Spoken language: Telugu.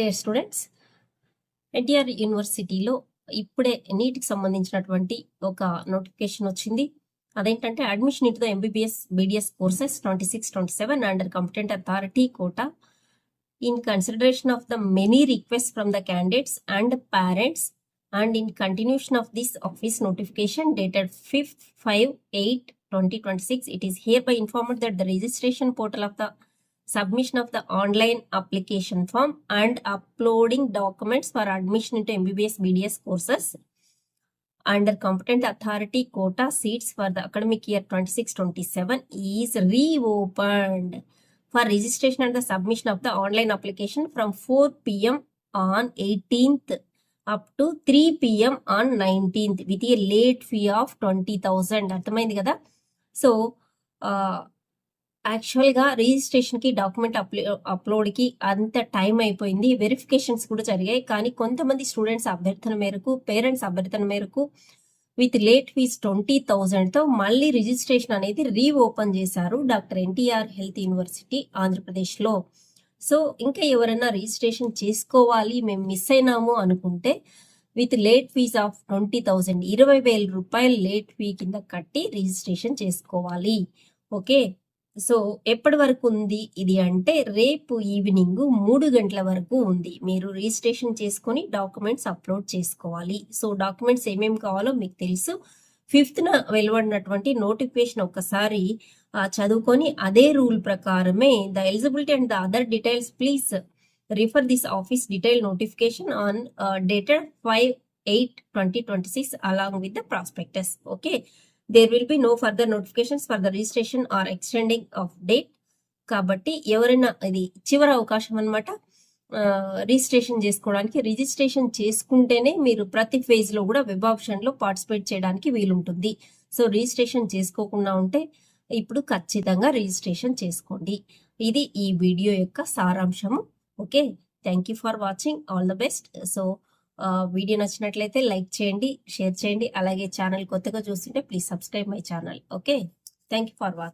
డియర్ స్టూడెంట్స్, ఎన్టీఆర్ యూనివర్సిటీలో ఇప్పుడే నీట్కి సంబంధించినటువంటి ఒక నోటిఫికేషన్ వచ్చింది. అదేంటంటే admission into the MBBS BDS courses 26-27 under competent authority quota in consideration of the many request from the candidates and parents and in continuation of this office notification dated 5/8/2026, it is hereby informed that the registration portal of the submission of the online application form and uploading documents for admission into MBBS BDS courses under competent authority quota seats for the academic year 26-27 is reopened for registration and the submission of the online application from 4 p.m. on 18th up to 3 p.m. on 19th with a late fee of 20,000. అర్థమైంది కదా. సో యాక్చువల్గా రిజిస్ట్రేషన్కి డాక్యుమెంట్ అప్లోడ్కి అంత టైం అయిపోయింది, వెరిఫికేషన్స్ కూడా జరిగాయి. కానీ కొంతమంది స్టూడెంట్స్ అభ్యర్థన మేరకు, పేరెంట్స్ అభ్యర్థన మేరకు విత్ లేట్ ఫీజ్ 20,000తో మళ్ళీ రిజిస్ట్రేషన్ అనేది రీఓపెన్ చేశారు డాక్టర్ ఎన్టీఆర్ హెల్త్ యూనివర్సిటీ ఆంధ్రప్రదేశ్లో. సో ఇంకా ఎవరైనా రిజిస్ట్రేషన్ చేసుకోవాలి, మేము మిస్ అయినాము అనుకుంటే విత్ లేట్ ఫీజ్ ఆఫ్ 20,000, 20,000 రూపాయలు లేట్ ఫీ కింద కట్టి రిజిస్ట్రేషన్ చేసుకోవాలి. ఓకే, సో ఎప్పటి వరకు ఉంది ఇది అంటే రేపు ఈవినింగ్ 3 గంటల వరకు ఉంది. మీరు రిజిస్ట్రేషన్ చేసుకొని డాక్యుమెంట్స్ అప్లోడ్ చేసుకోవాలి. సో డాక్యుమెంట్స్ ఏమేమి కావాలో మీకు తెలుసు. 5th వెలువడినటువంటి నోటిఫికేషన్ ఒక్కసారి చదువుకొని అదే రూల్ ప్రకారమే the eligibility and the other details please refer this office detail notification on dated 5/8/2026 along with the prospectus. Okay, there will be no further notifications for the registration or extending of date. కాబట్టి ఎవరైనా ఇది చివరి అవకాశం అన్నమాట రిజిస్ట్రేషన్ చేసుకోవడానికి. రిజిస్ట్రేషన్ చేసుకుంటేనే మీరు ప్రతి ఫేజ్ లో కూడా వెబ్ ఆప్షన్ లో పార్టిసిపేట్ చేయడానికి వీలుంటుంది. సో రిజిస్ట్రేషన్ చేసుకోకుండా ఉంటే ఇప్పుడు ఖచ్చితంగా రిజిస్ట్రేషన్ చేసుకోండి. ఇది ఈ వీడియో యొక్క సారాంశము. Okay, thank you for watching, all the best. So video నచ్చినట్లయితే లైక్ చేయండి, షేర్ చేయండి. అలాగే ఛానల్ కొత్తగా చూస్తుంటే please subscribe my channel. Okay, thank you for watching.